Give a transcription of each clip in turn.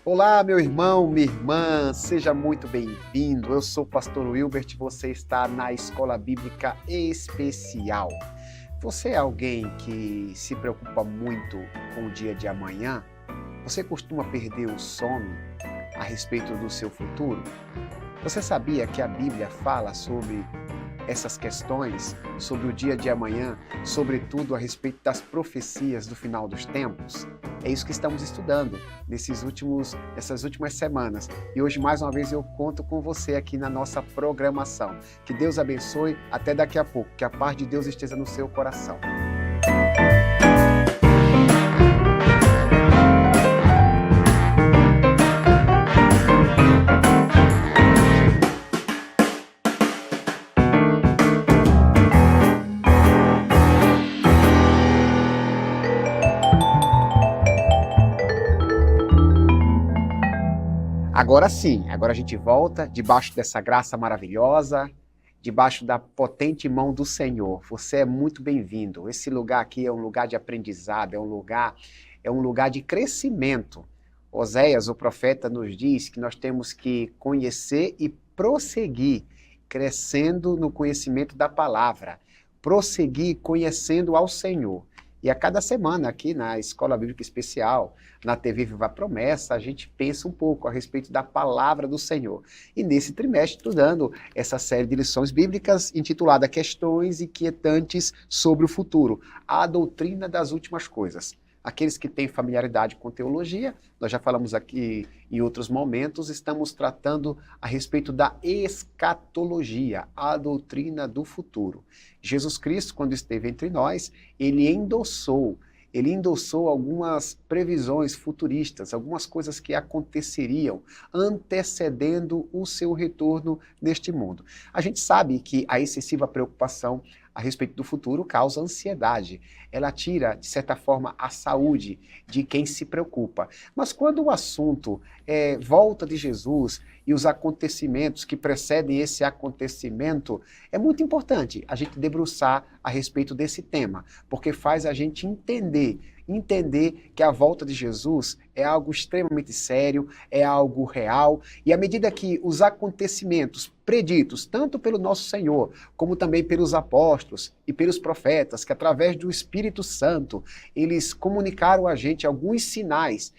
Olá, meu irmão, minha irmã, seja muito bem-vindo. Eu sou o pastor Wilbert, você está na Escola Bíblica Especial. Você é alguém que se preocupa muito com o dia de amanhã? Você costuma perder o sono a respeito do seu futuro? Você sabia que a Bíblia fala sobre essas questões, sobre o dia de amanhã, sobretudo a respeito das profecias do final dos tempos? É isso que estamos estudando nessas últimas semanas. E hoje, mais uma vez, eu conto com você aqui na nossa programação. Que Deus abençoe. Até daqui a pouco. Que a paz de Deus esteja no seu coração. Agora sim, agora a gente volta debaixo dessa graça maravilhosa, debaixo da potente mão do Senhor. Você é muito bem-vindo. Esse lugar aqui é um lugar de aprendizado, é um lugar de crescimento. Oséias, o profeta, nos diz que nós temos que conhecer e prosseguir, crescendo no conhecimento da palavra, prosseguir conhecendo ao Senhor. E a cada semana aqui na Escola Bíblica Especial, na TV Viva a Promessa, a gente pensa um pouco a respeito da palavra do Senhor. E nesse trimestre, estudando essa série de lições bíblicas intitulada Questões Inquietantes sobre o Futuro, a doutrina das últimas coisas. Aqueles que têm familiaridade com teologia, nós já falamos aqui em outros momentos, estamos tratando a respeito da escatologia, a doutrina do futuro. Jesus Cristo, quando esteve entre nós, ele endossou algumas previsões futuristas, algumas coisas que aconteceriam antecedendo o seu retorno neste mundo. A gente sabe que a excessiva preocupação a respeito do futuro causa ansiedade. Ela tira, de certa forma, a saúde de quem se preocupa. Mas quando o assunto é volta de Jesus e os acontecimentos que precedem esse acontecimento, é muito importante a gente debruçar a respeito desse tema, porque faz a gente entender que a volta de Jesus é algo extremamente sério, é algo real, e à medida que os acontecimentos preditos, tanto pelo nosso Senhor, como também pelos apóstolos e pelos profetas, que através do Espírito Santo, eles comunicaram a gente alguns sinais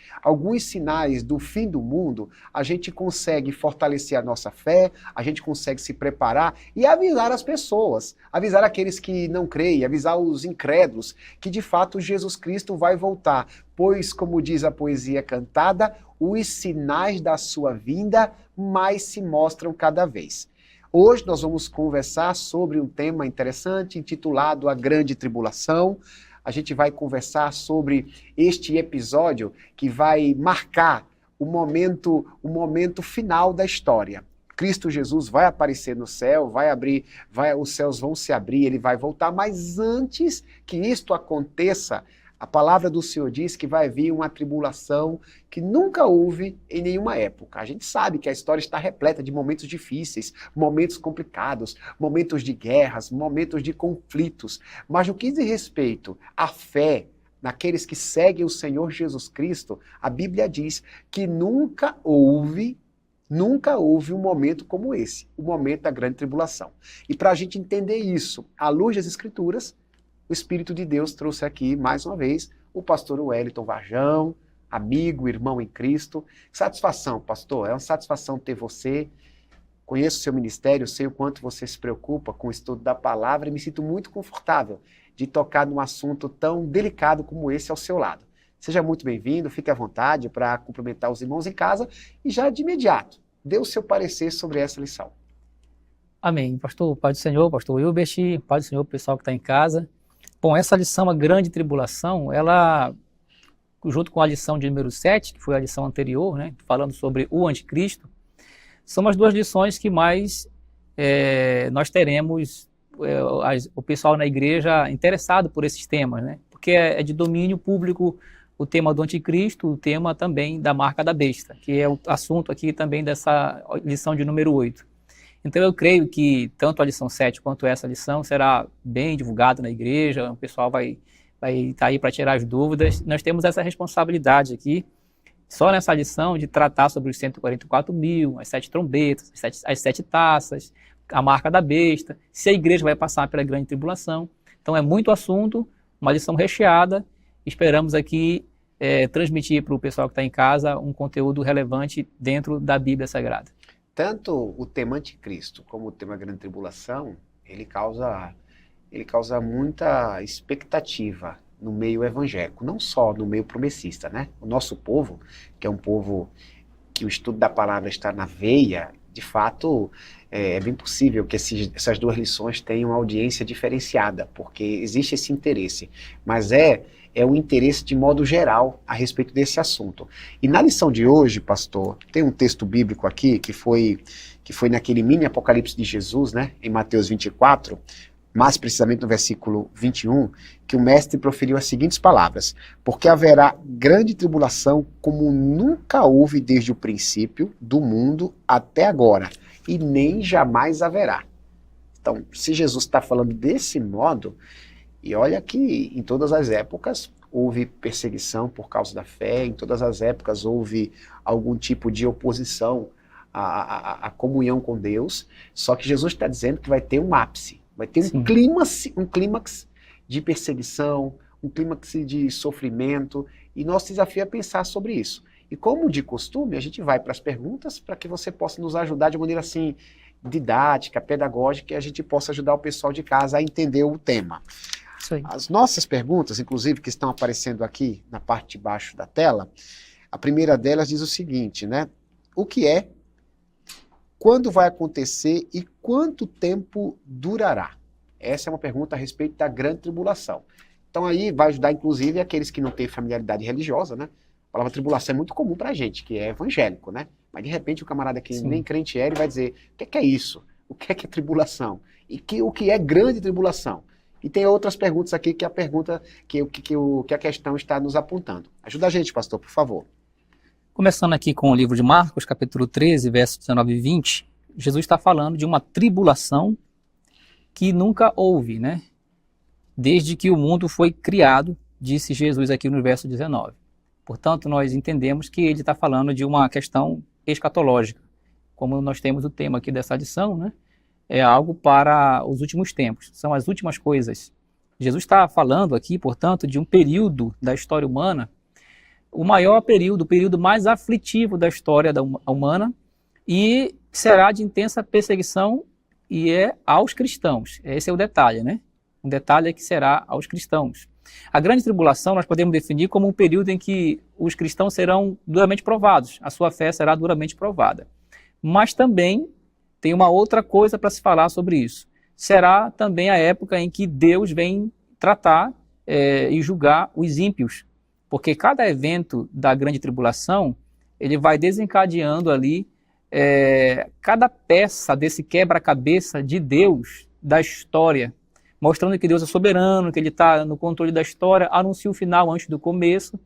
do fim do mundo, a gente consegue fortalecer a nossa fé, a gente consegue se preparar e avisar as pessoas, avisar aqueles que não creem, avisar os incrédulos, que de fato Jesus Cristo vai voltar, pois, como diz a poesia cantada, os sinais da sua vinda mais se mostram cada vez. Hoje nós vamos conversar sobre um tema interessante intitulado A Grande Tribulação. A gente vai conversar sobre este episódio que vai marcar o momento final da história. Cristo Jesus vai aparecer no céu, os céus vão se abrir, ele vai voltar, mas antes que isto aconteça, a palavra do Senhor diz que vai vir uma tribulação que nunca houve em nenhuma época. A gente sabe que a história está repleta de momentos difíceis, momentos complicados, momentos de guerras, momentos de conflitos. Mas no que diz respeito à fé, naqueles que seguem o Senhor Jesus Cristo, a Bíblia diz que nunca houve um momento como esse, o momento da grande tribulação. E para a gente entender isso, à luz das Escrituras, o Espírito de Deus trouxe aqui, mais uma vez, o pastor Wellington Varjão, amigo, irmão em Cristo. Satisfação, pastor, é uma satisfação ter você. Conheço o seu ministério, sei o quanto você se preocupa com o estudo da palavra e me sinto muito confortável de tocar num assunto tão delicado como esse ao seu lado. Seja muito bem-vindo, fique à vontade para cumprimentar os irmãos em casa e já de imediato, dê o seu parecer sobre essa lição. Amém. Pastor, Pai do Senhor, pastor Wilbert, Pai do Senhor, pessoal que está em casa. Bom, essa lição, a grande tribulação, ela, junto com a lição de número 7, que foi a lição anterior, né, falando sobre o anticristo, são as duas lições que mais nós teremos o pessoal na igreja interessado por esses temas, né, porque é de domínio público o tema do anticristo, o tema também da marca da besta, que é o assunto aqui também dessa lição de número 8. Então eu creio que tanto a lição 7 quanto essa lição será bem divulgada na igreja, o pessoal vai estar aí para tirar as dúvidas. Nós temos essa responsabilidade aqui só nessa lição de tratar sobre os 144 mil, as 7 trombetas, as sete taças, a marca da besta, se a igreja vai passar pela grande tribulação. Então é muito assunto, uma lição recheada. Esperamos aqui transmitir para o pessoal que está em casa um conteúdo relevante dentro da Bíblia Sagrada. Tanto o tema anticristo como o tema grande tribulação, ele causa muita expectativa no meio evangélico, não só no meio promessista, né? O nosso povo, que é um povo que o estudo da palavra está na veia, de fato, é bem possível que essas duas lições tenham uma audiência diferenciada, porque existe esse interesse, mas é um interesse de modo geral a respeito desse assunto. E na lição de hoje, pastor, tem um texto bíblico aqui que foi naquele mini apocalipse de Jesus, né, em Mateus 24, mais precisamente no versículo 21, que o mestre proferiu as seguintes palavras: porque haverá grande tribulação como nunca houve desde o princípio do mundo até agora, e nem jamais haverá. Então, se Jesus está falando desse modo, e olha que em todas as épocas houve perseguição por causa da fé, em todas as épocas houve algum tipo de oposição à comunhão com Deus, só que Jesus está dizendo que vai ter um ápice. Vai ter um clímax de perseguição, um clímax de sofrimento, e nosso desafio é pensar sobre isso. E como de costume, a gente vai para as perguntas para que você possa nos ajudar de maneira assim, didática, pedagógica, e a gente possa ajudar o pessoal de casa a entender o tema. Isso aí. As nossas perguntas, inclusive, que estão aparecendo aqui na parte de baixo da tela, a primeira delas diz o seguinte, né? O que é? Quando vai acontecer e quanto tempo durará? Essa é uma pergunta a respeito da grande tribulação. Então aí vai ajudar inclusive aqueles que não têm familiaridade religiosa, né? A palavra tribulação é muito comum pra gente, que é evangélico, né? Mas de repente o camarada que nem crente é, ele vai dizer, o que é isso? O que é tribulação? E o que é grande tribulação? E tem outras perguntas aqui que a pergunta que a questão está nos apontando. Ajuda a gente, pastor, por favor. Começando aqui com o livro de Marcos, capítulo 13, versos 19 e 20, Jesus está falando de uma tribulação que nunca houve, né? Desde que o mundo foi criado, disse Jesus aqui no verso 19. Portanto, nós entendemos que ele está falando de uma questão escatológica. Como nós temos o tema aqui dessa lição, né? É algo para os últimos tempos, são as últimas coisas. Jesus está falando aqui, portanto, de um período da história humana, o maior período, o período mais aflitivo da história humana, e será de intensa perseguição e é aos cristãos. Esse é o detalhe, né? Um detalhe é que será aos cristãos. A grande tribulação nós podemos definir como um período em que os cristãos serão duramente provados, a sua fé será duramente provada. Mas também tem uma outra coisa para se falar sobre isso. Será também a época em que Deus vem tratar e julgar os ímpios, porque cada evento da grande tribulação, ele vai desencadeando ali cada peça desse quebra-cabeça de Deus, da história, mostrando que Deus é soberano, que ele está no controle da história, anuncia o final antes do começo,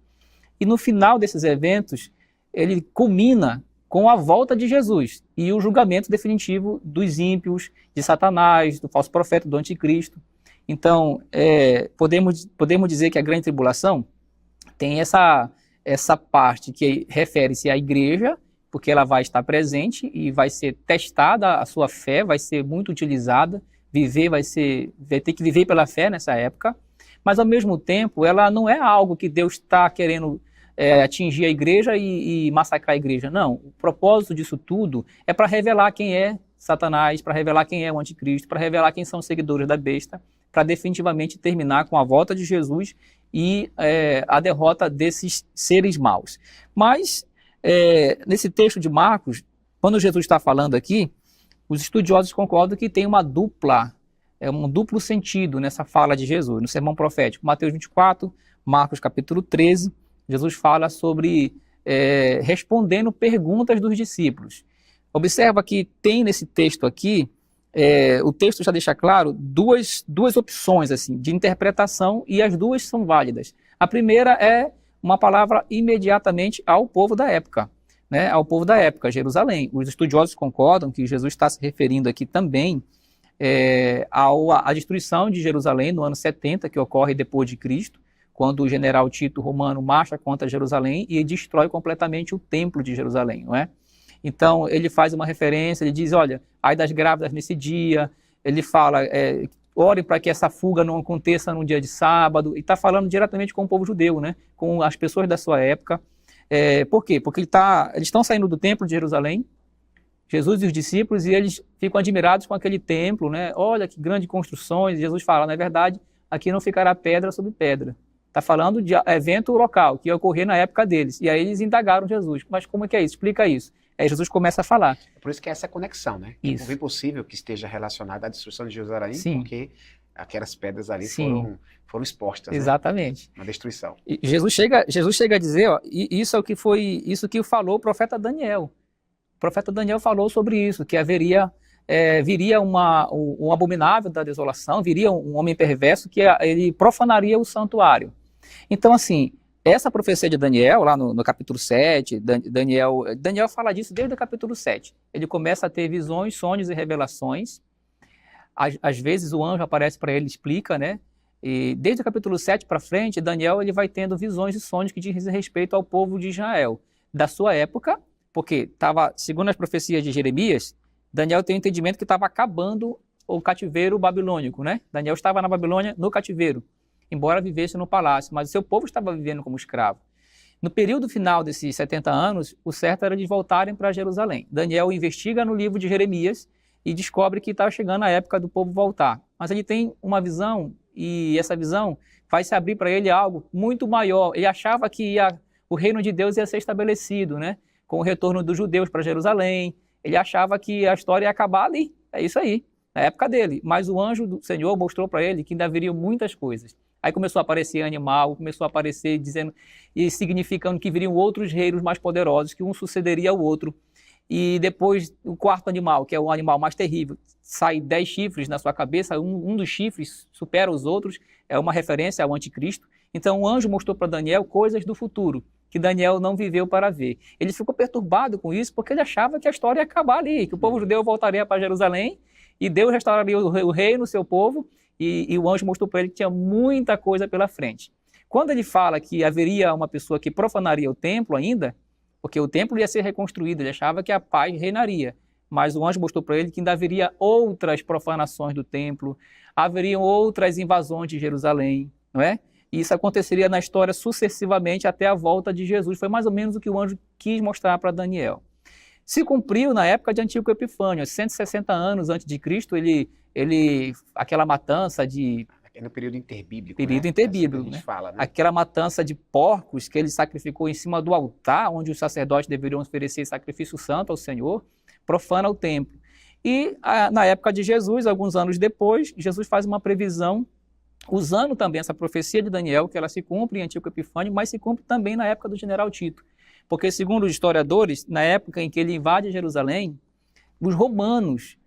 e no final desses eventos, ele culmina com a volta de Jesus e o julgamento definitivo dos ímpios, de Satanás, do falso profeta, do anticristo. Então, podemos dizer que a grande tribulação tem essa parte que refere-se à igreja, porque ela vai estar presente e vai ser testada a sua fé, vai ser muito utilizada, vai ter que viver pela fé nessa época, mas ao mesmo tempo ela não é algo que Deus está querendo atingir a igreja e massacrar a igreja. Não, o propósito disso tudo é para revelar quem é Satanás, para revelar quem é o anticristo, para revelar quem são os seguidores da besta, para definitivamente terminar com a volta de Jesus e a derrota desses seres maus. Mas, nesse texto de Marcos, quando Jesus está falando aqui, os estudiosos concordam que tem um duplo sentido nessa fala de Jesus, no sermão profético. Mateus 24, Marcos capítulo 13, Jesus fala sobre respondendo perguntas dos discípulos. Observa que tem nesse texto aqui, o texto já deixa claro duas opções assim, de interpretação e as duas são válidas. A primeira é uma palavra imediatamente ao povo da época, né, ao povo da época, Jerusalém. Os estudiosos concordam que Jesus está se referindo aqui também à destruição de Jerusalém no ano 70, que ocorre depois de Cristo, quando o general Tito romano marcha contra Jerusalém e destrói completamente o templo de Jerusalém, não é? Então, ele faz uma referência, ele diz, olha, ai das grávidas nesse dia, ele fala, orem para que essa fuga não aconteça num dia de sábado, e está falando diretamente com o povo judeu, né? Com as pessoas da sua época. Por quê? Porque eles estão saindo do templo de Jerusalém, Jesus e os discípulos, e eles ficam admirados com aquele templo, né? Olha que grandes construções. Jesus fala, na verdade, aqui não ficará pedra sobre pedra. Está falando de evento local, que ia ocorrer na época deles. E aí eles indagaram Jesus. Mas como é que é isso? Explica isso. Aí Jesus começa a falar. É por isso que é essa conexão, né? Isso. É impossível que esteja relacionada à destruição de Jerusalém, Sim. porque aquelas pedras ali foram expostas, exatamente, né? Na destruição. E Jesus chega a dizer, ó, isso é o que foi, isso que falou o profeta Daniel. O profeta Daniel falou sobre isso, que viria um abominável da desolação, viria um homem perverso que ele profanaria o santuário. Então, assim, essa profecia de Daniel, lá no capítulo 7, Daniel fala disso desde o capítulo 7. Ele começa a ter visões, sonhos e revelações. Às vezes o anjo aparece para ele e explica, né? E desde o capítulo 7 para frente, Daniel ele vai tendo visões e sonhos que dizem respeito ao povo de Israel, da sua época, porque segundo as profecias de Jeremias, Daniel tem o entendimento que estava acabando o cativeiro babilônico, né? Daniel estava na Babilônia no cativeiro, embora vivesse no palácio, mas o seu povo estava vivendo como escravo. No período final desses 70 anos, o certo era de voltarem para Jerusalém. Daniel investiga no livro de Jeremias e descobre que está chegando a época do povo voltar. Mas ele tem uma visão, e essa visão vai se abrir para ele algo muito maior. Ele achava que o reino de Deus ia ser estabelecido, né? Com o retorno dos judeus para Jerusalém. Ele achava que a história ia acabar ali. É isso aí, na época dele. Mas o anjo do Senhor mostrou para ele que ainda haveriam muitas coisas. Aí começou a aparecer animal, começou a aparecer dizendo e significando que viriam outros reinos mais poderosos, que um sucederia ao outro. E depois o quarto animal, que é o animal mais terrível, sai 10 chifres na sua cabeça, um dos chifres supera os outros, é uma referência ao anticristo. Então o anjo mostrou para Daniel coisas do futuro, que Daniel não viveu para ver. Ele ficou perturbado com isso, porque ele achava que a história ia acabar ali, que o povo judeu voltaria para Jerusalém, e Deus restauraria o reino, o seu povo, e o anjo mostrou para ele que tinha muita coisa pela frente. Quando ele fala que haveria uma pessoa que profanaria o templo ainda, porque o templo ia ser reconstruído, ele achava que a paz reinaria. Mas o anjo mostrou para ele que ainda haveria outras profanações do templo, haveriam outras invasões de Jerusalém, não é? E isso aconteceria na história sucessivamente até a volta de Jesus. Foi mais ou menos o que o anjo quis mostrar para Daniel. Se cumpriu na época de Antíoco Epifânio, 160 anos antes de Cristo, aquela matança de... No período interbíblico, período né? interbíblico, Assim né? fala, né? Aquela matança de porcos que ele sacrificou em cima do altar, onde os sacerdotes deveriam oferecer sacrifício santo ao Senhor, profana o templo. E na época de Jesus, alguns anos depois, Jesus faz uma previsão, usando também essa profecia de Daniel, que ela se cumpre em Antíoco Epifânio, mas se cumpre também na época do general Tito. Porque, segundo os historiadores, na época em que ele invade Jerusalém, os romanos,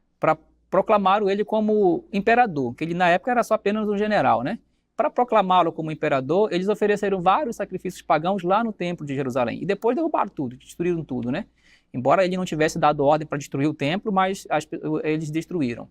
proclamaram ele como imperador, que ele na época era só apenas um general, né? Para proclamá-lo como imperador, eles ofereceram vários sacrifícios pagãos lá no templo de Jerusalém. E depois derrubaram tudo, destruíram tudo, né? Embora ele não tivesse dado ordem para destruir o templo, mas eles destruíram.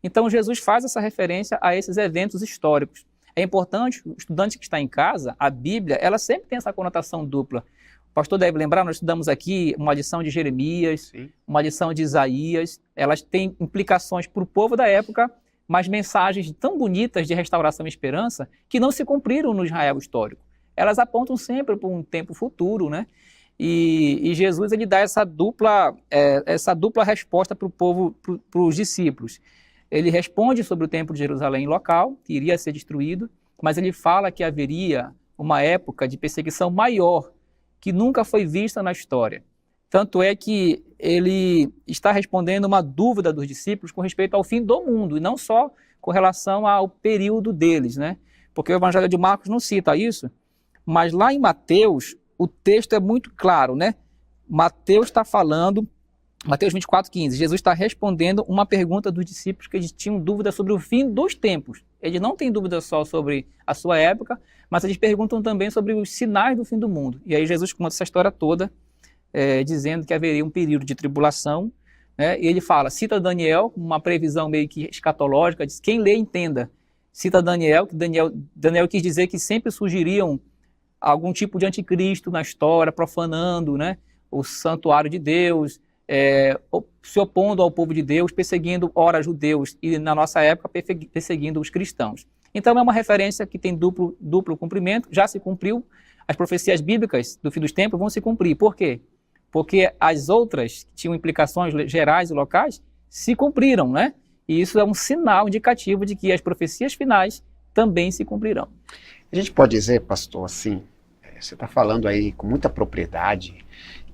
Então Jesus faz essa referência a esses eventos históricos. É importante, o estudante que está em casa, a Bíblia, ela sempre tem essa conotação dupla. O pastor deve lembrar, nós estudamos aqui uma lição de Jeremias, sim, uma lição de Isaías. Elas têm implicações para o povo da época, mas mensagens tão bonitas de restauração e esperança que não se cumpriram no Israel histórico. Elas apontam sempre para um tempo futuro, né? E Jesus ele dá essa dupla resposta para o povo, para os discípulos. Ele responde sobre o templo de Jerusalém local, que iria ser destruído, mas ele fala que haveria uma época de perseguição maior, que nunca foi vista na história. Tanto é que ele está respondendo uma dúvida dos discípulos com respeito ao fim do mundo, e não só com relação ao período deles, né? Porque o Evangelho de Marcos não cita isso, mas lá em Mateus, o texto é muito claro, né? Mateus está falando, Mateus 24:15, Jesus está respondendo uma pergunta dos discípulos que eles tinham dúvida sobre o fim dos tempos. Eles não têm dúvida só sobre a sua época, mas eles perguntam também sobre os sinais do fim do mundo. E aí Jesus conta essa história toda, dizendo que haveria um período de tribulação, né? E ele fala, cita Daniel, uma previsão meio que escatológica, diz, quem lê entenda. cita Daniel, que Daniel quis dizer que sempre surgiriam algum tipo de anticristo na história, profanando, né, o santuário de Deus, se opondo ao povo de Deus, perseguindo, ora, judeus, e na nossa época, perseguindo os cristãos. Então é uma referência que tem duplo cumprimento, já se cumpriu, as profecias bíblicas do fim dos tempos vão se cumprir. Por quê? Porque as outras, que tinham implicações gerais e locais, se cumpriram, né? E isso é um sinal indicativo de que as profecias finais também se cumprirão. A gente pode dizer, pastor, assim, você está falando aí com muita propriedade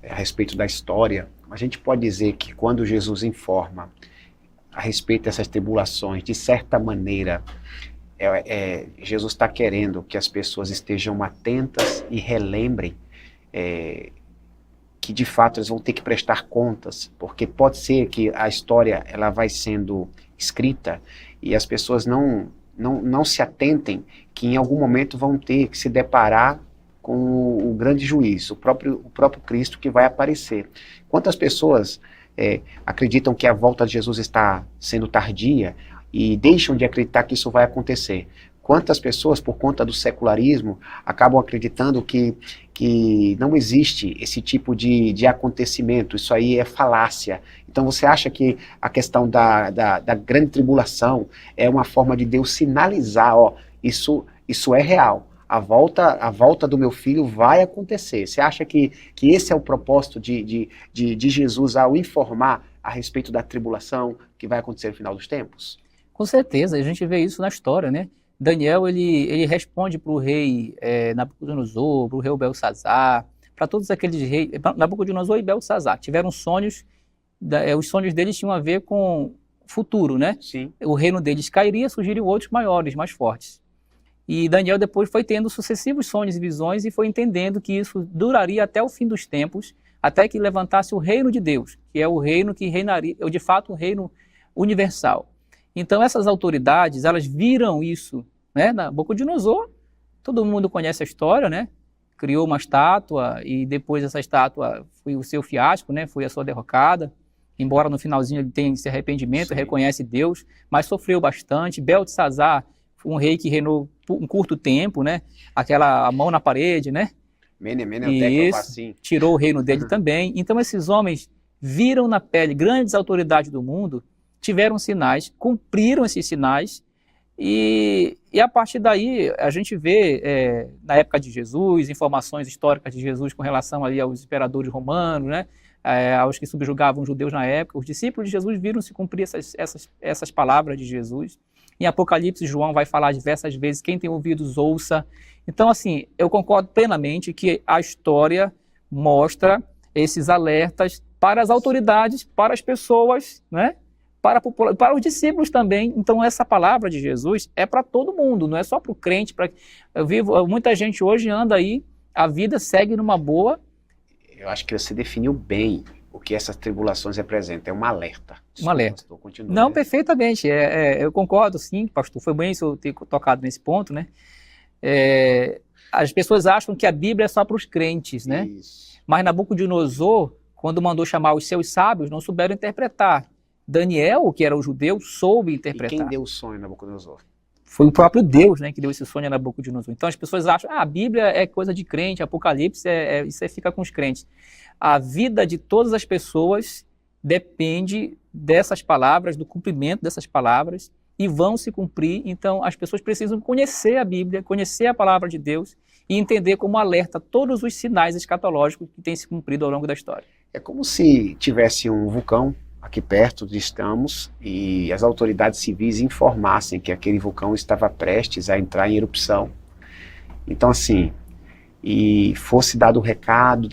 a respeito da história, mas a gente pode dizer que quando Jesus informa a respeito dessas tribulações, de certa maneira, Jesus está querendo que as pessoas estejam atentas e relembrem que de fato eles vão ter que prestar contas, porque pode ser que a história ela vai sendo escrita e as pessoas não se atentem que em algum momento vão ter que se deparar com o grande juiz, o próprio Cristo que vai aparecer. Quantas pessoas acreditam que a volta de Jesus está sendo tardia e deixam de acreditar que isso vai acontecer? Quantas pessoas, por conta do secularismo, acabam acreditando que não existe esse tipo de acontecimento, isso aí é falácia. Então você acha que a questão da grande tribulação é uma forma de Deus sinalizar, ó, isso é real, a volta do meu filho vai acontecer. Você acha que esse é o propósito de Jesus ao informar a respeito da tribulação que vai acontecer no final dos tempos? Com certeza, a gente vê isso na história, né? Daniel, ele responde para o rei Nabucodonosor, para o rei Belsazar, para todos aqueles reis, Nabucodonosor e Belsazar, tiveram sonhos, os sonhos deles tinham a ver com futuro, né? Sim. O reino deles cairia, surgiriam outros maiores, mais fortes. E Daniel depois foi tendo sucessivos sonhos e visões e foi entendendo que isso duraria até o fim dos tempos, até que levantasse o reino de Deus, que é o reino que reinaria, de fato, o reino universal. Então essas autoridades, elas viram isso, né? Nabucodonosor, todo mundo conhece a história, né? Criou uma estátua e depois essa estátua foi o seu fiasco, né? Foi a sua derrocada, embora no finalzinho ele tenha esse arrependimento, reconhece Deus, mas sofreu bastante. Beltesazar, um rei que reinou por um curto tempo, né? A mão na parede, né? Isso, tirou o reino dele também. Então esses homens viram na pele grandes autoridades do mundo, tiveram sinais, cumpriram esses sinais, e a partir daí a gente vê, na época de Jesus, informações históricas de Jesus com relação ali aos imperadores romanos, né, aos que subjugavam os judeus na época. Os discípulos de Jesus viram se cumprir essas palavras de Jesus. Em Apocalipse, João vai falar diversas vezes, quem tem ouvidos ouça. Então, assim, eu concordo plenamente que a história mostra esses alertas para as autoridades, para as pessoas, né? Para os discípulos também. Então essa palavra de Jesus é para todo mundo, não é só para o crente. Muita gente hoje anda aí, a vida segue numa boa. Eu acho que você definiu bem o que essas tribulações representam, é um alerta. Um alerta. Pastor, não, perfeitamente, eu concordo sim, pastor, foi bem isso eu ter tocado nesse ponto, né? As pessoas acham que a Bíblia é só para os crentes, né? Isso. Mas Nabucodonosor, quando mandou chamar os seus sábios, não souberam interpretar. Daniel, que era o judeu, soube interpretar. E quem deu o sonho a Nabucodonosor? Foi o próprio Deus, né, que deu esse sonho a Nabucodonosor. Então as pessoas acham, a Bíblia é coisa de crente, Apocalipse, isso aí fica com os crentes. A vida de todas as pessoas depende dessas palavras, do cumprimento dessas palavras, e vão se cumprir. Então as pessoas precisam conhecer a Bíblia, conhecer a palavra de Deus e entender como alerta todos os sinais escatológicos que têm se cumprido ao longo da história. É como se tivesse um vulcão aqui perto onde estamos, e as autoridades civis informassem que aquele vulcão estava prestes a entrar em erupção. Então assim, e fosse dado o recado,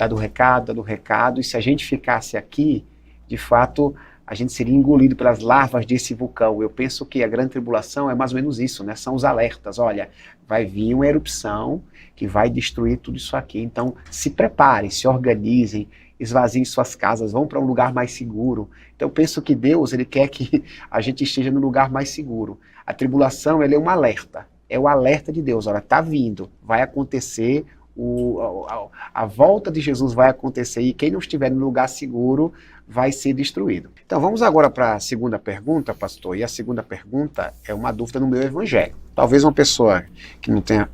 e se a gente ficasse aqui, de fato, a gente seria engolido pelas larvas desse vulcão. Eu penso que a grande tribulação é mais ou menos isso, né? São os alertas, olha, vai vir uma erupção que vai destruir tudo isso aqui. Então se preparem, se organizem, esvaziem suas casas, vão para um lugar mais seguro. Então eu penso que Deus, Ele quer que a gente esteja no lugar mais seguro. A tribulação, ela é um alerta, é o alerta de Deus, olha, está vindo, vai acontecer A volta de Jesus vai acontecer e quem não estiver no lugar seguro vai ser destruído. Então vamos agora para a segunda pergunta, pastor. E a segunda pergunta é uma dúvida no meu evangelho. Talvez uma pessoa que não tenha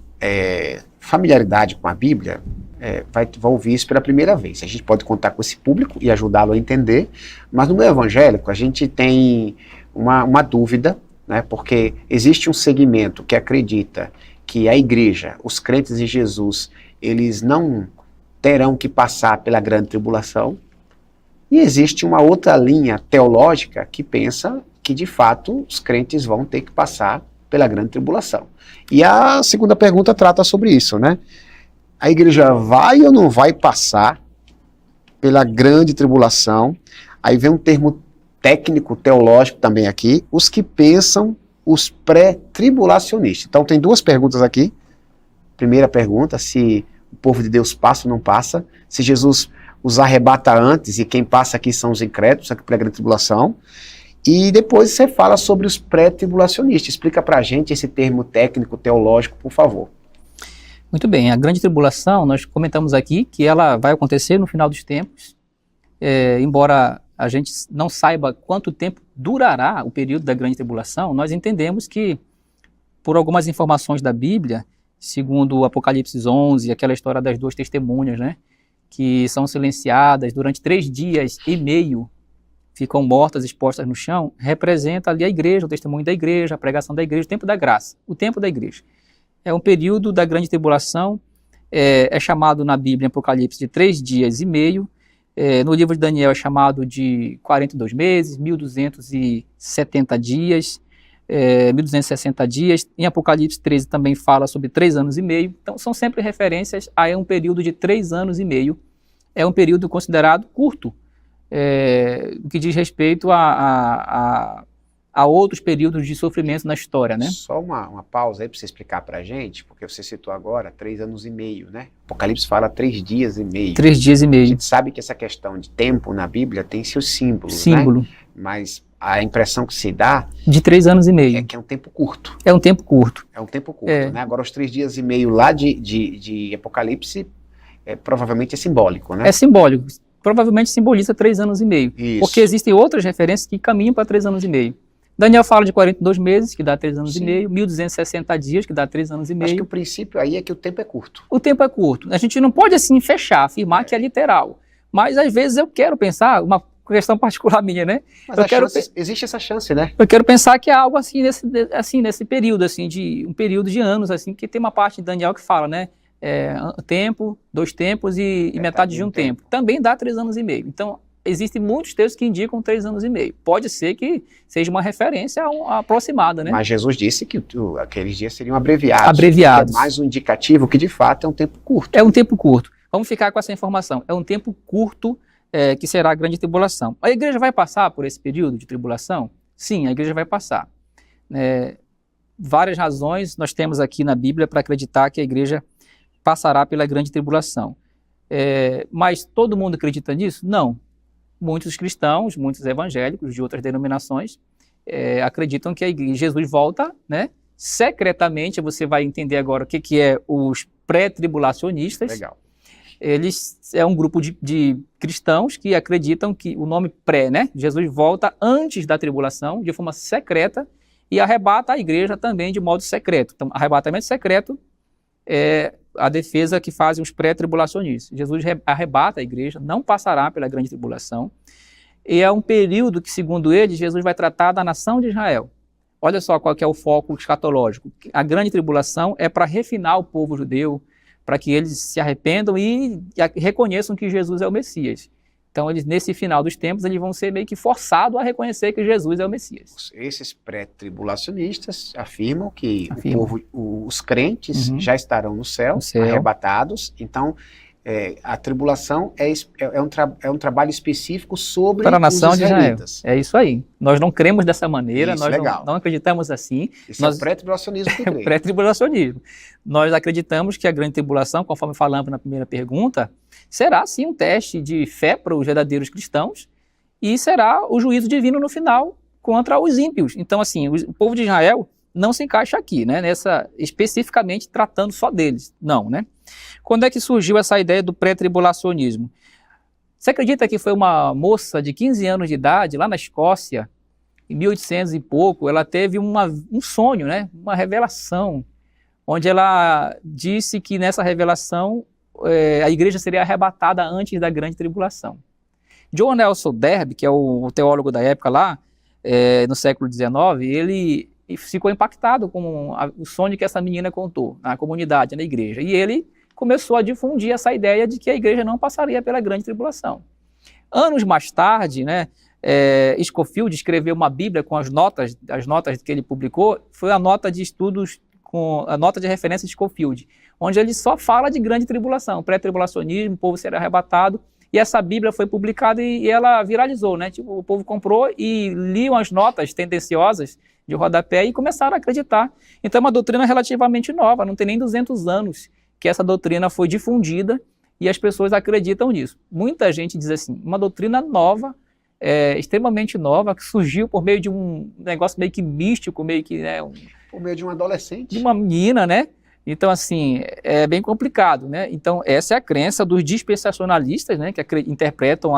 familiaridade com a Bíblia vai ouvir isso pela primeira vez. A gente pode contar com esse público e ajudá-lo a entender, mas no meu evangélico a gente tem uma dúvida, né, porque existe um segmento que acredita que a igreja, os crentes em Jesus, eles não terão que passar pela grande tribulação, e existe uma outra linha teológica que pensa que, de fato, os crentes vão ter que passar pela grande tribulação. E a segunda pergunta trata sobre isso, né? A igreja vai ou não vai passar pela grande tribulação? Aí vem um termo técnico, teológico também aqui, os que pensam os pré-tribulacionistas. Então tem duas perguntas aqui. Primeira pergunta, se o povo de Deus passa ou não passa, se Jesus os arrebata antes, e quem passa aqui são os incrédulos, aqui pela grande tribulação. E depois você fala sobre os pré-tribulacionistas. Explica pra gente esse termo técnico, teológico, por favor. Muito bem, a grande tribulação, nós comentamos aqui que ela vai acontecer no final dos tempos, embora a gente não saiba quanto tempo durará o período da grande tribulação, nós entendemos que, por algumas informações da Bíblia, segundo o Apocalipse 11, aquela história das duas testemunhas, né, que são silenciadas durante 3 dias e meio, ficam mortas, expostas no chão, representa ali a igreja, o testemunho da igreja, a pregação da igreja, o tempo da graça, o tempo da igreja. É um período da grande tribulação, é chamado na Bíblia, em Apocalipse, de 3 dias e meio, no livro de Daniel é chamado de 42 meses, 1270 dias, 1260 dias, em Apocalipse 13 também fala sobre 3 anos e meio, então são sempre referências a um período de 3 anos e meio, é um período considerado curto, no que diz respeito a outros períodos de sofrimento na história, né? Só uma pausa aí para você explicar para a gente, porque você citou agora 3 anos e meio, né? Apocalipse fala 3 dias e meio. 3 dias e meio. A gente sabe que essa questão de tempo na Bíblia tem seus símbolos, Símbolo. Né? Mas a impressão que se dá de 3 anos e meio. É que é um tempo curto. É um tempo curto. É um tempo curto, né? Agora os 3 dias e meio lá de Apocalipse provavelmente é simbólico, né? É simbólico. Provavelmente simboliza 3 anos e meio. Isso. Porque existem outras referências que caminham para 3 anos e meio. Daniel fala de 42 meses, que dá 3 anos Sim. e meio, 1260 dias, que dá 3 anos e meio. Acho que o princípio aí é que o tempo é curto. O tempo é curto. A gente não pode assim fechar, afirmar que é literal. Mas às vezes eu quero pensar, uma questão particular minha, né? Mas existe essa chance, né? Eu quero pensar que é algo assim nesse período, assim, de um período de anos, assim, que tem uma parte de Daniel que fala, né? Tempo, 2 tempos e metade de um tempo. Também dá 3 anos e meio. Então, existem muitos textos que indicam 3 anos e meio. Pode ser que seja uma referência aproximada, né? Mas Jesus disse que aqueles dias seriam abreviados. Abreviados. É mais um indicativo que, de fato, é um tempo curto. É um tempo curto. Vamos ficar com essa informação. É um tempo curto que será a grande tribulação. A igreja vai passar por esse período de tribulação? Sim, a igreja vai passar. Várias razões nós temos aqui na Bíblia para acreditar que a igreja passará pela grande tribulação. Mas todo mundo acredita nisso? Não. Muitos cristãos, muitos evangélicos de outras denominações acreditam que Jesus volta, né? Secretamente. Você vai entender agora o que é os pré-tribulacionistas. Legal. Eles é um grupo de cristãos que acreditam que o nome pré, né? Jesus volta antes da tribulação, de forma secreta, e arrebata a igreja também de modo secreto. Então, arrebatamento secreto é a defesa que fazem os pré-tribulacionistas. Jesus arrebata a igreja, não passará pela grande tribulação, e é um período que, segundo eles, Jesus vai tratar da nação de Israel. Olha só qual que é o foco escatológico. A grande tribulação é para refinar o povo judeu, para que eles se arrependam e reconheçam que Jesus é o Messias. Então, eles, nesse final dos tempos, eles vão ser meio que forçados a reconhecer que Jesus é o Messias. Esses pré-tribulacionistas afirmam que o povo, os crentes já estarão no céu, arrebatados. Então, a tribulação é um trabalho específico sobre para a nação os israelitas. De Israel. É isso aí. Nós não cremos dessa maneira, Isso, nós não acreditamos assim. Isso é o pré-tribulacionismo que crê. Pré-tribulacionismo. Nós acreditamos que a grande tribulação, conforme falamos na primeira pergunta, será sim um teste de fé para os verdadeiros cristãos e será o juízo divino no final contra os ímpios. Então, assim, o povo de Israel não se encaixa aqui, né? Especificamente tratando só deles. Não, né? Quando é que surgiu essa ideia do pré-tribulacionismo? Você acredita que foi uma moça de 15 anos de idade, lá na Escócia, em 1800 e pouco, ela teve um sonho, né? Uma revelação, onde ela disse que nessa revelação a igreja seria arrebatada antes da grande tribulação. John Nelson Darby, que é o teólogo da época lá, no século XIX, ele ficou impactado com o sonho que essa menina contou na comunidade, na igreja, e ele começou a difundir essa ideia de que a igreja não passaria pela grande tribulação. Anos mais tarde, né, Scofield escreveu uma Bíblia com as notas que ele publicou, foi a nota de estudos, com a nota de referência de Scofield, onde ele só fala de grande tribulação, pré-tribulacionismo, o povo será arrebatado, e essa Bíblia foi publicada e ela viralizou, né? Tipo, o povo comprou e liam as notas tendenciosas de rodapé e começaram a acreditar. Então é uma doutrina relativamente nova, não tem nem 200 anos que essa doutrina foi difundida e as pessoas acreditam nisso. Muita gente diz assim, uma doutrina nova, extremamente nova, que surgiu por meio de um negócio meio que místico, meio que, né, por meio de um adolescente. De uma menina, né? Então, assim, é bem complicado, né? Então, essa é a crença dos dispensacionalistas, né? Que interpretam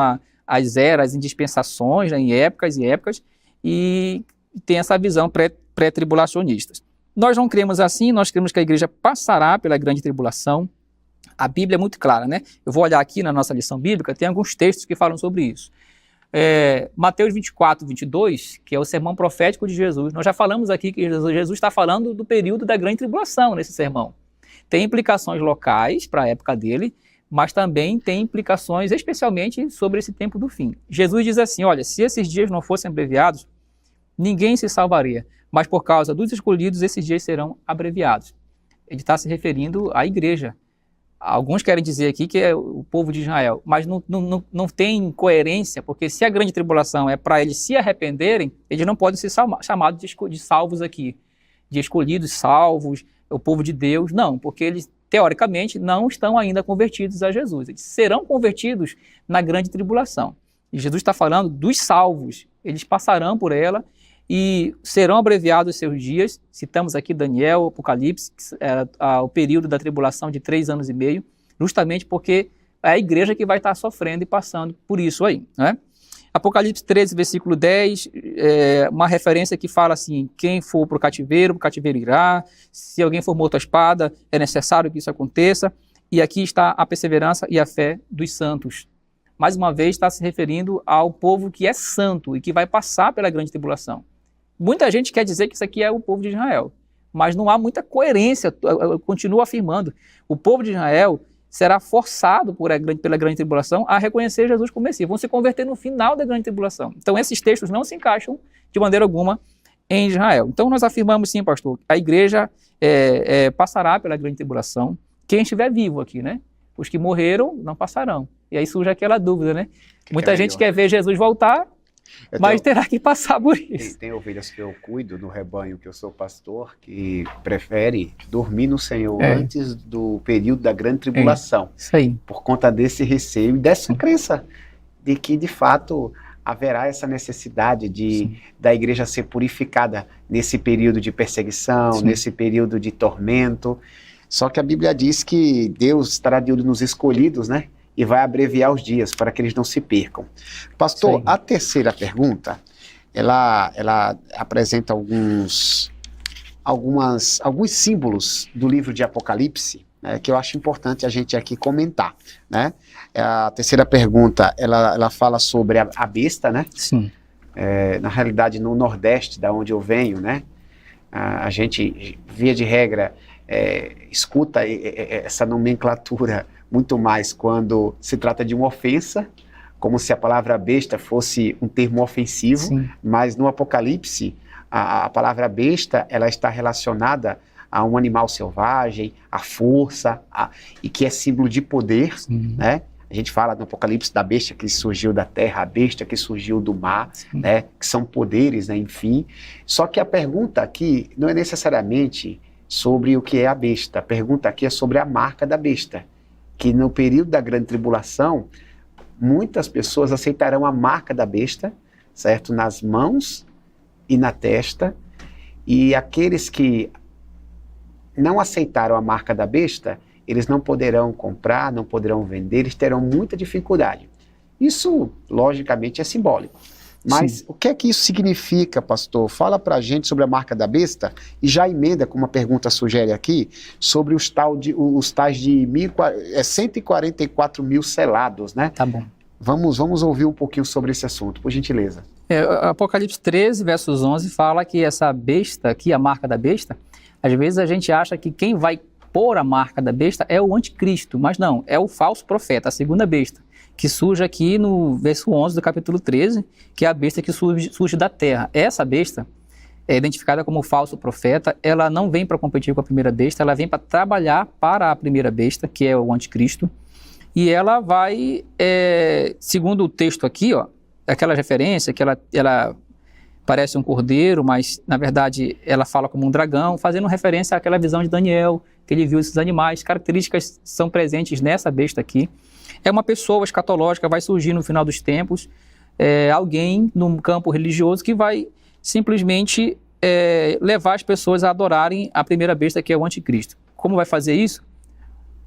as eras em dispensações, né, em épocas e épocas, e tem essa visão pré-tribulacionista. Nós não cremos assim, nós cremos que a igreja passará pela grande tribulação. A Bíblia é muito clara, né? Eu vou olhar aqui na nossa lição bíblica, tem alguns textos que falam sobre isso. Mateus 24, 22, que é o sermão profético de Jesus. Nós já falamos aqui que Jesus está falando do período da grande tribulação nesse sermão. Tem implicações locais para a época dele, mas também tem implicações especialmente sobre esse tempo do fim. Jesus diz assim, olha, se esses dias não fossem abreviados, ninguém se salvaria, mas por causa dos escolhidos, esses dias serão abreviados. Ele está se referindo à igreja. Alguns querem dizer aqui que é o povo de Israel, mas não tem coerência, porque se a grande tribulação é para eles se arrependerem, eles não podem ser chamados de salvos aqui, de escolhidos, salvos, o povo de Deus, não, porque eles, teoricamente, não estão ainda convertidos a Jesus. Eles serão convertidos na grande tribulação. E Jesus está falando dos salvos, eles passarão por ela e serão abreviados seus dias. Citamos aqui Daniel, Apocalipse, o período da tribulação de 3 anos e meio, justamente porque é a igreja que vai estar sofrendo e passando por isso aí, né? Apocalipse 13, versículo 10, uma referência que fala assim, quem for para o cativeiro irá, se alguém for morto à espada, é necessário que isso aconteça, e aqui está a perseverança e a fé dos santos. Mais uma vez está se referindo ao povo que é santo e que vai passar pela grande tribulação. Muita gente quer dizer que isso aqui é o povo de Israel, mas não há muita coerência, eu continuo afirmando. O povo de Israel será forçado pela grande tribulação a reconhecer Jesus como Messias, vão se converter no final da grande tribulação. Então esses textos não se encaixam de maneira alguma em Israel. Então nós afirmamos sim, pastor, a igreja passará pela grande tribulação, quem estiver vivo aqui, né? Os que morreram não passarão. E aí surge aquela dúvida, né? Muita gente quer ver Jesus voltar, mas terá que passar por isso. Tem ovelhas que eu cuido no rebanho, que eu sou pastor, que prefere dormir no Senhor antes do período da grande tribulação. Isso aí. Por conta desse receio e dessa crença de que, de fato, haverá essa necessidade da igreja ser purificada nesse período de perseguição, nesse período de tormento. Só que a Bíblia diz que Deus estará de olho nos escolhidos, né? E vai abreviar os dias para que eles não se percam. Pastor, a terceira pergunta, ela apresenta alguns símbolos do livro de Apocalipse, né, que eu acho importante a gente aqui comentar, né? A terceira pergunta, ela fala sobre a besta, né? Sim. Na realidade, no Nordeste, da onde eu venho, né? A gente, via de regra, escuta essa nomenclatura muito mais quando se trata de uma ofensa, como se a palavra besta fosse um termo ofensivo. Sim. Mas no Apocalipse, a palavra besta, ela está relacionada a um animal selvagem, à força, e que é símbolo de poder, né? A gente fala no Apocalipse da besta que surgiu da terra, a besta que surgiu do mar, né? Que são poderes, né? Enfim. Só que a pergunta aqui não é necessariamente sobre o que é a besta, a pergunta aqui é sobre a marca da besta, que no período da grande tribulação, muitas pessoas aceitarão a marca da besta, certo? Nas mãos e na testa, e aqueles que não aceitaram a marca da besta, eles não poderão comprar, não poderão vender, eles terão muita dificuldade. Isso, logicamente, é simbólico. Mas Sim. o que é que isso significa, pastor? Fala pra gente sobre a marca da besta e já emenda, como uma pergunta sugere aqui, sobre os tais de 144 mil selados, né? Tá bom. Vamos ouvir um pouquinho sobre esse assunto, por gentileza. Apocalipse 13, versos 11, fala que essa besta aqui, a marca da besta, às vezes a gente acha que quem vai pôr a marca da besta é o anticristo, mas não, é o falso profeta, a segunda besta, que surge aqui no verso 11 do capítulo 13, que é a besta que surge da terra. Essa besta é identificada como falso profeta, ela não vem para competir com a primeira besta, ela vem para trabalhar para a primeira besta, que é o anticristo, e ela vai, segundo o texto aqui, ó, aquela referência que ela parece um cordeiro, mas na verdade ela fala como um dragão, fazendo referência àquela visão de Daniel, que ele viu esses animais, características são presentes nessa besta aqui. É uma pessoa escatológica, vai surgir no final dos tempos, alguém num campo religioso que vai simplesmente levar as pessoas a adorarem a primeira besta, que é o anticristo. Como vai fazer isso?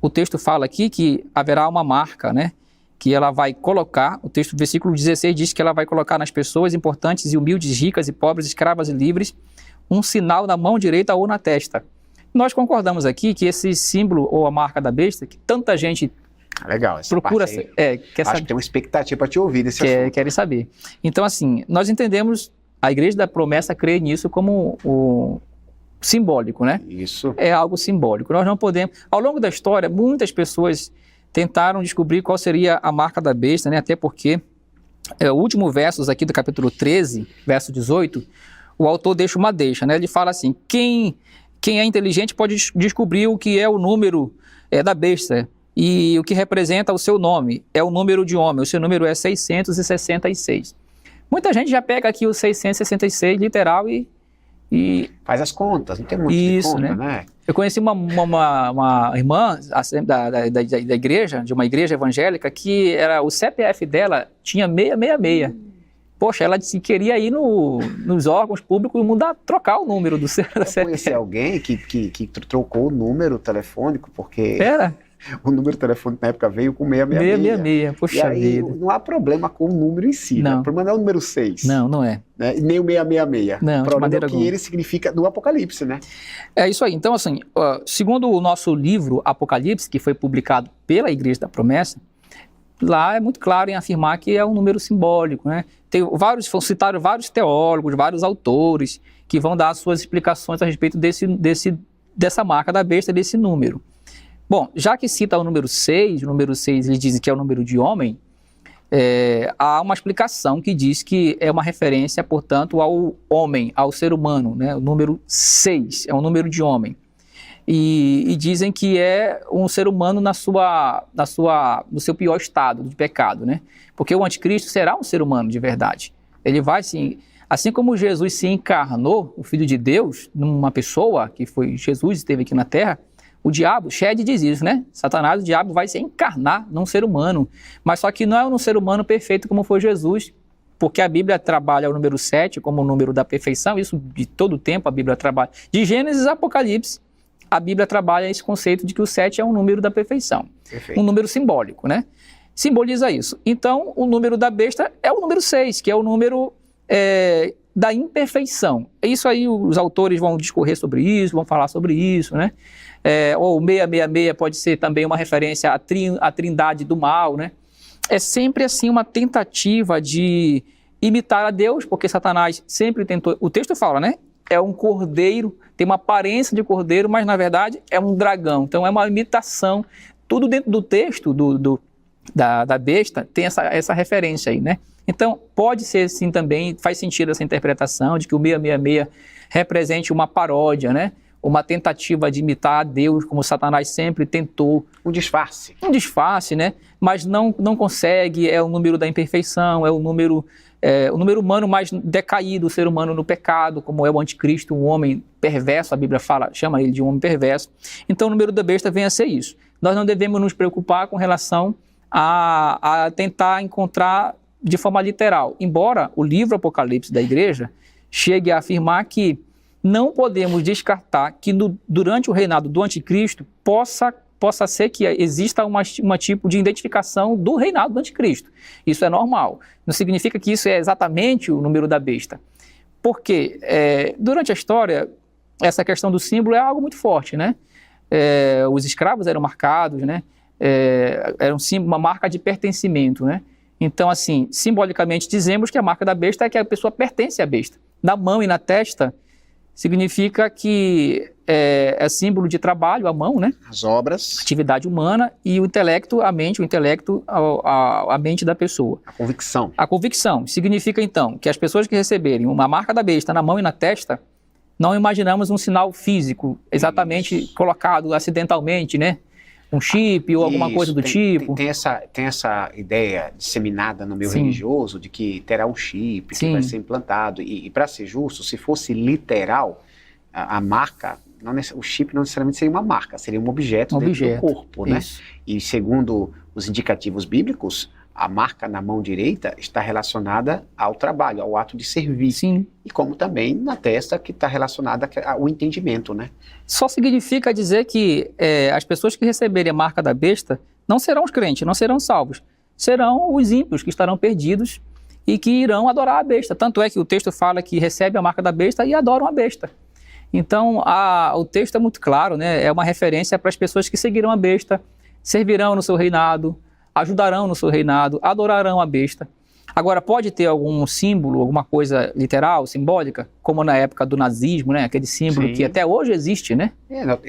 O texto fala aqui que haverá uma marca, né? Que ela vai colocar, o texto do versículo 16 diz que ela vai colocar nas pessoas importantes e humildes, ricas e pobres, escravas e livres, um sinal na mão direita ou na testa. Nós concordamos aqui que esse símbolo ou a marca da besta, que tanta gente Legal, essa procura, parte aí, quer acho saber, que tem uma expectativa para te ouvir desse assunto. querem saber. Então, assim, nós entendemos, a Igreja da Promessa crê nisso como o simbólico, né? Isso. É algo simbólico. Nós não podemos... Ao longo da história, muitas pessoas tentaram descobrir qual seria a marca da besta, né? Até porque o último versos aqui do capítulo 13, verso 18, o autor deixa uma deixa, né? Ele fala assim, quem é inteligente pode descobrir o que é o número da besta e o que representa o seu nome. É o número de homem, o seu número é 666. Muita gente já pega aqui o 666 literal e faz as contas, não tem muito isso, de conta, né? Eu conheci uma irmã da igreja, de uma igreja evangélica, que o CPF dela tinha 666. Poxa, ela disse que queria ir nos órgãos públicos e trocar o número do CPF. Eu conheci alguém que trocou o número telefônico, porque o número telefônico na época veio com 666. 666, poxa e aí, vida. não há problema com o número em si, né? Não. O problema não é o número 6. Não é. Né? E nem o 666. Não, o de problema maneira é o que alguma. ele significa no Apocalipse, né? É isso aí. Então, assim, segundo o nosso livro Apocalipse, que foi publicado pela Igreja da Promessa, lá é muito claro em afirmar que é um número simbólico, né? Citaram vários teólogos, vários autores, que vão dar suas explicações a respeito dessa marca da besta, desse número. Bom, já que cita o número 6 eles dizem que é o número de homem, há uma explicação que diz que é uma referência, portanto, ao homem, ao ser humano, né? O número 6 é um número de homem. E dizem que é um ser humano no seu pior estado de pecado, né? Porque o anticristo será um ser humano de verdade. Ele vai, assim como Jesus se encarnou, o Filho de Deus, numa pessoa, que foi Jesus, esteve aqui na Terra, o diabo, Shed diz isso, né? Satanás, o diabo vai se encarnar num ser humano, mas só que não é um ser humano perfeito como foi Jesus, porque a Bíblia trabalha o número 7 como o número da perfeição, isso de todo o tempo a Bíblia trabalha. De Gênesis a Apocalipse, a Bíblia trabalha esse conceito de que o 7 é um número da perfeição. Perfeito. Um número simbólico, né? Simboliza isso. Então, o número da besta é o número 6, que é o número da imperfeição. É isso aí, os autores vão discorrer sobre isso, vão falar sobre isso, né? Ou 666 pode ser também uma referência à trindade do mal, né? É sempre assim uma tentativa de imitar a Deus, porque Satanás sempre tentou... O texto fala, né? É um cordeiro, tem uma aparência de cordeiro, mas na verdade é um dragão. Então é uma imitação. Tudo dentro do texto da besta tem essa referência aí, né? Então pode ser sim também, faz sentido essa interpretação de que o 666 represente uma paródia, né? Uma tentativa de imitar a Deus, como Satanás sempre tentou. Um disfarce. Um disfarce, né? Mas não consegue, é o número da imperfeição, é o número humano mais decaído, o ser humano no pecado, como é o anticristo, um homem perverso, a Bíblia chama ele de um homem perverso. Então o número da besta vem a ser isso. Nós não devemos nos preocupar com relação a tentar encontrar de forma literal. Embora o livro Apocalipse da Igreja chegue a afirmar que não podemos descartar que durante o reinado do anticristo possa possa ser que exista uma tipo de identificação do reinado do anticristo. Isso é normal. Não significa que isso é exatamente o número da besta. Porque durante a história, essa questão do símbolo é algo muito forte, né? Os escravos eram marcados, né? Era um símbolo, uma marca de pertencimento, né? Então, assim, simbolicamente dizemos que a marca da besta é que a pessoa pertence à besta. Na mão e na testa significa que é símbolo de trabalho, a mão, né? As obras. Atividade humana, e o intelecto, a mente, a mente da pessoa. A convicção. A convicção significa, então, que as pessoas que receberem uma marca da besta na mão e na testa, não imaginamos um sinal físico exatamente colocado acidentalmente, né? Um chip ou alguma coisa do tipo. Tem essa ideia disseminada no meio Sim. religioso de que terá um chip que Sim. vai ser implantado. E para ser justo, se fosse literal, a marca, o chip não necessariamente seria uma marca, seria um objeto dentro do corpo, né? Isso. E segundo os indicativos bíblicos, a marca na mão direita está relacionada ao trabalho, ao ato de servir. Sim. E como também na testa, que está relacionada ao entendimento, né? Só significa dizer que as pessoas que receberem a marca da besta não serão os crentes, não serão salvos. Serão os ímpios que estarão perdidos e que irão adorar a besta. Tanto é que o texto fala que recebem a marca da besta e adoram a besta. Então, o texto é muito claro, né? É uma referência para as pessoas que seguirão a besta, servirão no seu reinado, ajudarão no seu reinado, adorarão a besta. Agora, pode ter algum símbolo, alguma coisa literal, simbólica, como na época do nazismo, né? Aquele símbolo que até hoje existe, né?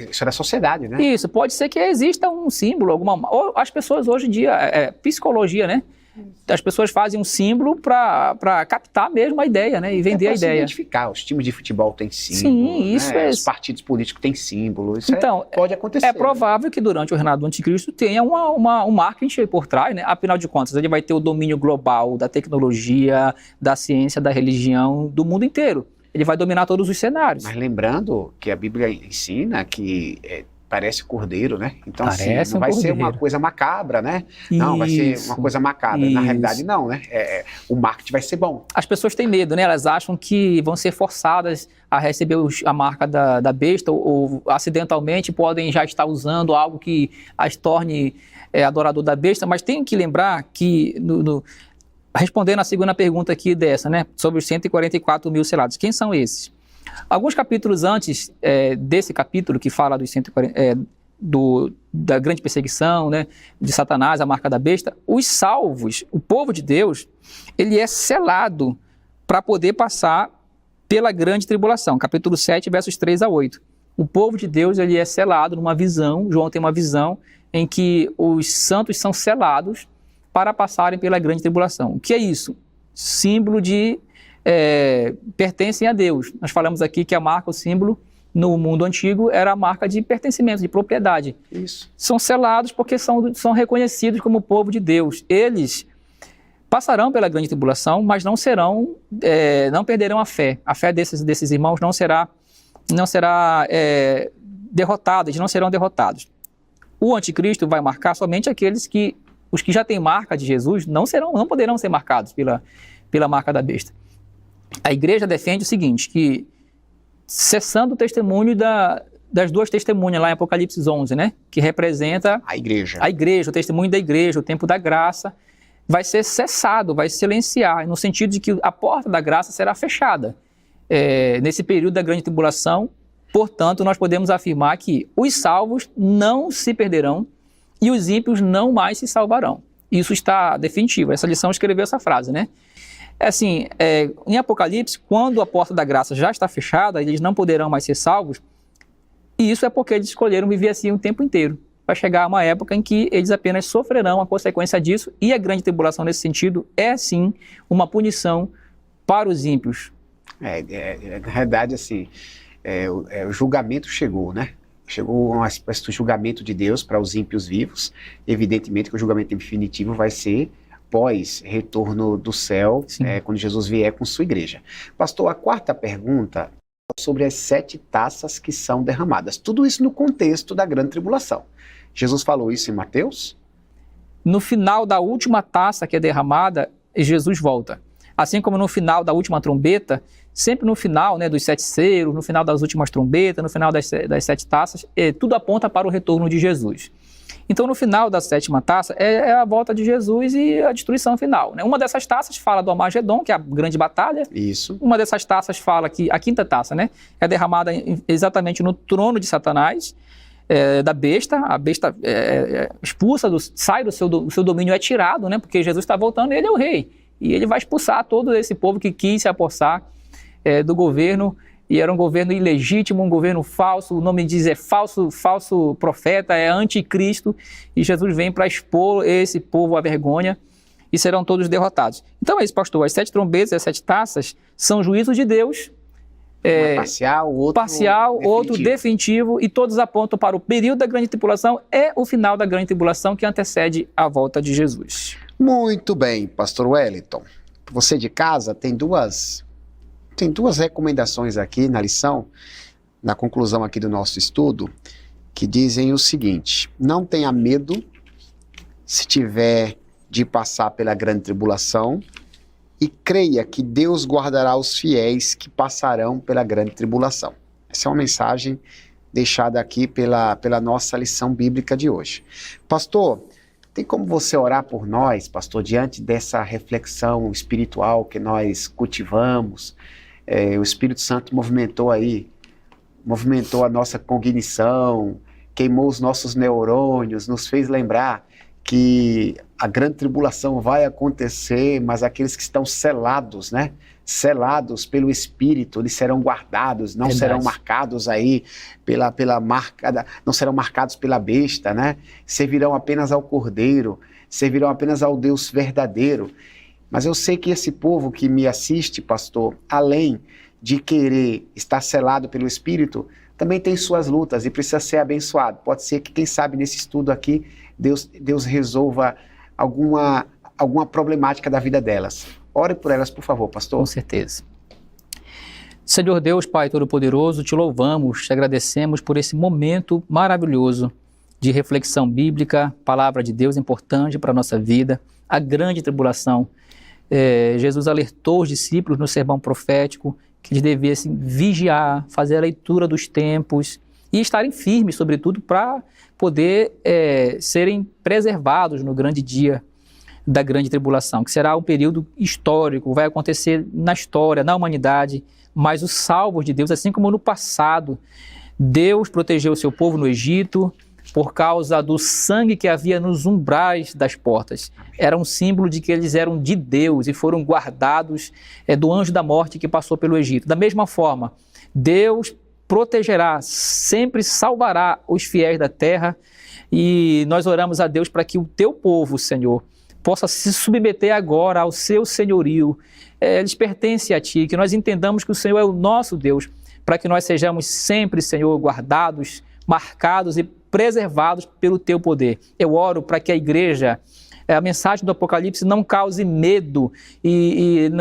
Isso é da sociedade, né? Isso, pode ser que exista um símbolo, ou as pessoas hoje em dia, psicologia, né? As pessoas fazem um símbolo para captar mesmo a ideia, né? E vender a ideia. Se identificar, os times de futebol têm símbolo. Sim, isso né? Os partidos políticos têm símbolo. Isso então, pode acontecer. É provável que durante o reinado do anticristo tenha um marketing por trás, né? Afinal de contas, ele vai ter o domínio global da tecnologia, da ciência, da religião, do mundo inteiro. Ele vai dominar todos os cenários. Mas lembrando que a Bíblia ensina que parece cordeiro, né? Então, parece assim, não vai ser uma coisa macabra, né? Não, vai ser uma coisa macabra. Na realidade, não, né? O marketing vai ser bom. As pessoas têm medo, né? Elas acham que vão ser forçadas a receber a marca da besta ou acidentalmente podem já estar usando algo que as torne adorador da besta, mas tem que lembrar que, respondendo a segunda pergunta aqui dessa, né? Sobre os 144 mil selados. Quem são esses? Alguns capítulos antes desse capítulo que fala dos 140, da grande perseguição, né, de Satanás, a marca da besta, os salvos, o povo de Deus, ele é selado para poder passar pela grande tribulação. Capítulo 7, versos 3 a 8. O povo de Deus, ele é selado numa visão, João tem uma visão em que os santos são selados para passarem pela grande tribulação. O que é isso? Símbolo de pertencem a Deus. Nós falamos aqui que a marca, o símbolo, no mundo antigo, era a marca de pertencimento, de propriedade. Isso. São selados porque são reconhecidos como povo de Deus. Eles passarão pela grande tribulação, mas não perderão a fé. A fé desses irmãos não será derrotada, eles não serão derrotados. O anticristo vai marcar somente os que já têm marca de Jesus, não poderão ser marcados pela marca da besta. A igreja defende o seguinte, que cessando o testemunho das duas testemunhas lá em Apocalipse 11, né, que representa a igreja, o testemunho da igreja, o tempo da graça, vai ser cessado, vai silenciar, no sentido de que a porta da graça será fechada. Nesse período da grande tribulação, portanto, nós podemos afirmar que os salvos não se perderão e os ímpios não mais se salvarão. Isso está definitivo. Essa lição escreveu essa frase, né? Assim, em Apocalipse, quando a porta da graça já está fechada, eles não poderão mais ser salvos, e isso é porque eles escolheram viver assim o tempo inteiro. Vai chegar uma época em que eles apenas sofrerão a consequência disso, e a grande tribulação nesse sentido é sim uma punição para os ímpios. Na realidade, assim, o julgamento chegou, né? Chegou uma espécie de julgamento de Deus para os ímpios vivos. Evidentemente que o julgamento definitivo vai ser pós-retorno do céu, quando Jesus vier com sua igreja. Pastor, a quarta pergunta é sobre as 7 taças que são derramadas. Tudo isso no contexto da grande tribulação. Jesus falou isso em Mateus? No final da última taça que é derramada, Jesus volta. assim como no final da última trombeta, sempre no final, né, dos 7 selos, no final das últimas trombetas, no final das 7 taças, tudo aponta para o retorno de Jesus. Então, no final da 7ª taça, é a volta de Jesus e a destruição final, né? Uma dessas taças fala do Armagedon, que é a grande batalha. Isso. Uma dessas taças fala que a 5ª taça, né, é derramada exatamente no trono de Satanás, da besta. A besta expulsa, sai do seu domínio, é tirado, né, porque Jesus está voltando e ele é o rei. E ele vai expulsar todo esse povo que quis se apossar do governo, e era um governo ilegítimo, um governo falso. O nome diz falso profeta, é anticristo, e Jesus vem para expor esse povo à vergonha, e serão todos derrotados. Então é isso, pastor, as 7 trombetas e as 7 taças são juízos de Deus, parcial, outro definitivo, e todos apontam para o período da grande tribulação e o final da grande tribulação que antecede a volta de Jesus. Muito bem, pastor Wellington. Você de casa tem duas recomendações aqui na lição, na conclusão aqui do nosso estudo, que dizem o seguinte: não tenha medo se tiver de passar pela grande tribulação, e creia que Deus guardará os fiéis que passarão pela grande tribulação. Essa é uma mensagem deixada aqui pela nossa lição bíblica de hoje. Pastor, tem como você orar por nós, pastor, diante dessa reflexão espiritual que nós cultivamos? O Espírito Santo movimentou a nossa cognição, queimou os nossos neurônios, nos fez lembrar que a grande tribulação vai acontecer, mas aqueles que estão selados, né? Selados pelo Espírito, eles serão guardados, não serão marcados aí pela marca, não serão marcados pela besta, né? Servirão apenas ao Cordeiro, servirão apenas ao Deus verdadeiro. Mas eu sei que esse povo que me assiste, pastor, além de querer estar selado pelo Espírito, também tem suas lutas e precisa ser abençoado. Pode ser que, quem sabe, nesse estudo aqui, Deus resolva alguma problemática da vida delas. Ore por elas, por favor, pastor. Com certeza. Senhor Deus, Pai Todo-Poderoso, te louvamos, te agradecemos por esse momento maravilhoso de reflexão bíblica, palavra de Deus importante para a nossa vida, a grande tribulação. Jesus alertou os discípulos no sermão profético que eles devessem vigiar, fazer a leitura dos tempos e estarem firmes, sobretudo, para poder serem preservados no grande dia da grande tribulação, que será um período histórico, vai acontecer na história, na humanidade, mas os salvos de Deus, assim como no passado, Deus protegeu o seu povo no Egito por causa do sangue que havia nos umbrais das portas. Era um símbolo de que eles eram de Deus e foram guardados do anjo da morte que passou pelo Egito. Da mesma forma, Deus protegerá, sempre salvará os fiéis da terra, e nós oramos a Deus para que o teu povo, Senhor, possa se submeter agora ao seu senhorio. Eles pertencem a ti, que nós entendamos que o Senhor é o nosso Deus, para que nós sejamos sempre, Senhor, guardados, marcados e preservados pelo teu poder. Eu oro para que a igreja, a mensagem do Apocalipse não cause medo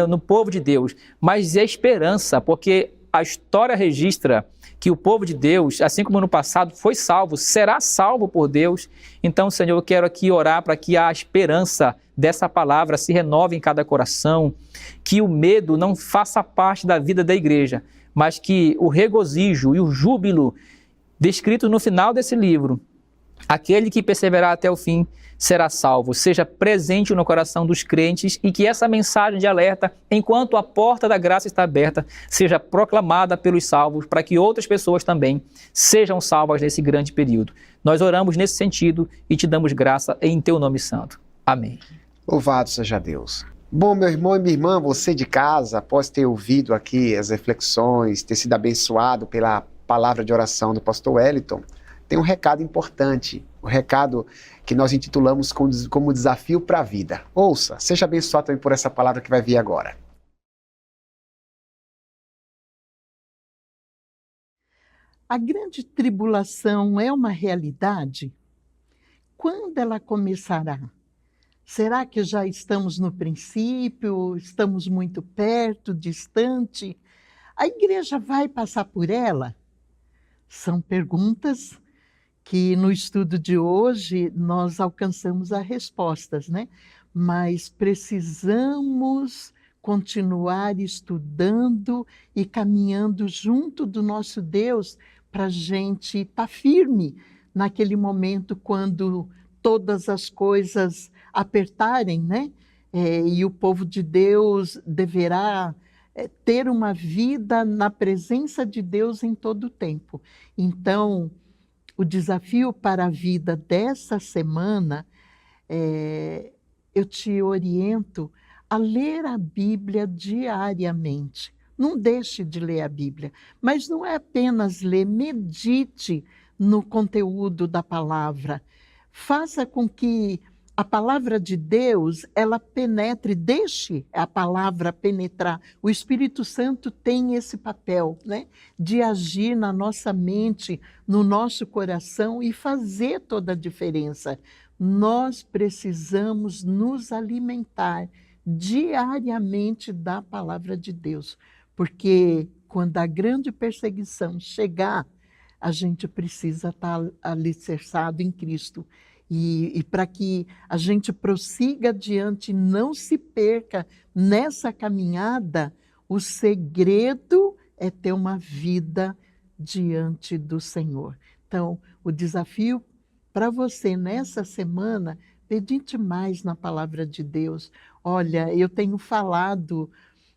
no povo de Deus, mas esperança, porque a história registra que o povo de Deus, assim como no passado foi salvo, será salvo por Deus. Então, Senhor, eu quero aqui orar para que a esperança dessa palavra se renove em cada coração, que o medo não faça parte da vida da igreja, mas que o regozijo e o júbilo descrito no final desse livro, aquele que perseverar até o fim será salvo, seja presente no coração dos crentes, e que essa mensagem de alerta, enquanto a porta da graça está aberta, seja proclamada pelos salvos, para que outras pessoas também sejam salvas nesse grande período. Nós oramos nesse sentido e te damos graça em teu nome santo. Amém. Louvado seja Deus. Bom, meu irmão e minha irmã, você de casa, após ter ouvido aqui as reflexões, ter sido abençoado pela palavra de oração do pastor Wellington, tem um recado importante, um recado que nós intitulamos como desafio para a vida. Ouça, seja abençoado também por essa palavra que vai vir agora. A grande tribulação é uma realidade? Quando ela começará? Será que já estamos no princípio? Estamos muito perto, distante? A igreja vai passar por ela? São perguntas que no estudo de hoje nós alcançamos as respostas, né? Mas precisamos continuar estudando e caminhando junto do nosso Deus para a gente estar firme naquele momento quando todas as coisas apertarem, né? E o povo de Deus deverá ter uma vida na presença de Deus em todo o tempo. Então, o desafio para a vida dessa semana, eu te oriento a ler a Bíblia diariamente. Não deixe de ler a Bíblia, mas não é apenas ler, medite no conteúdo da palavra. Faça com que a palavra de Deus, ela penetre, deixe a palavra penetrar. O Espírito Santo tem esse papel, né, de agir na nossa mente, no nosso coração e fazer toda a diferença. Nós precisamos nos alimentar diariamente da palavra de Deus, porque quando a grande perseguição chegar, a gente precisa estar alicerçado em Cristo. E para que a gente prossiga adiante, não se perca nessa caminhada, o segredo é ter uma vida diante do Senhor. Então, o desafio para você nessa semana, medite mais na palavra de Deus. Olha, eu tenho falado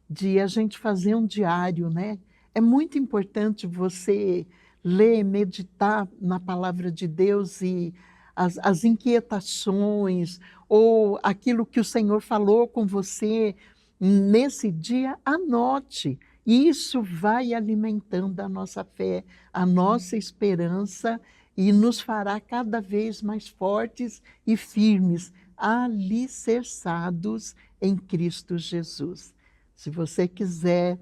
de a gente fazer um diário, né? É muito importante você ler, meditar na palavra de Deus e as inquietações ou aquilo que o Senhor falou com você nesse dia, anote. Isso vai alimentando a nossa fé, a nossa esperança e nos fará cada vez mais fortes e firmes, alicerçados em Cristo Jesus. Se você quiser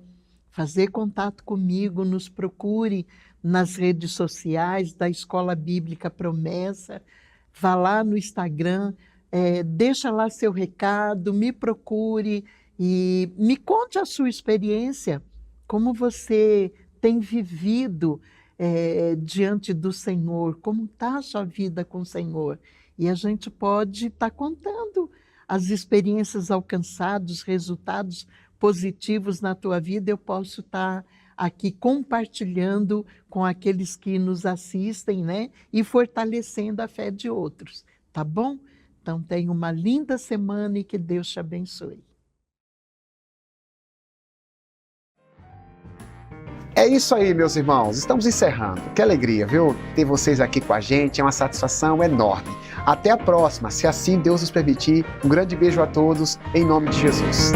fazer contato comigo, nos procure nas redes sociais da Escola Bíblica Promessa, vá lá no Instagram, deixa lá seu recado, me procure e me conte a sua experiência, como você tem vivido diante do Senhor, como está a sua vida com o Senhor. E a gente pode estar contando as experiências alcançadas, resultados positivos na tua vida, eu posso estar aqui compartilhando com aqueles que nos assistem, né? E fortalecendo a fé de outros, tá bom? Então, tenha uma linda semana e que Deus te abençoe. É isso aí, meus irmãos. Estamos encerrando. Que alegria, viu? Ter vocês aqui com a gente. É uma satisfação enorme. Até a próxima, se assim Deus nos permitir. Um grande beijo a todos, em nome de Jesus.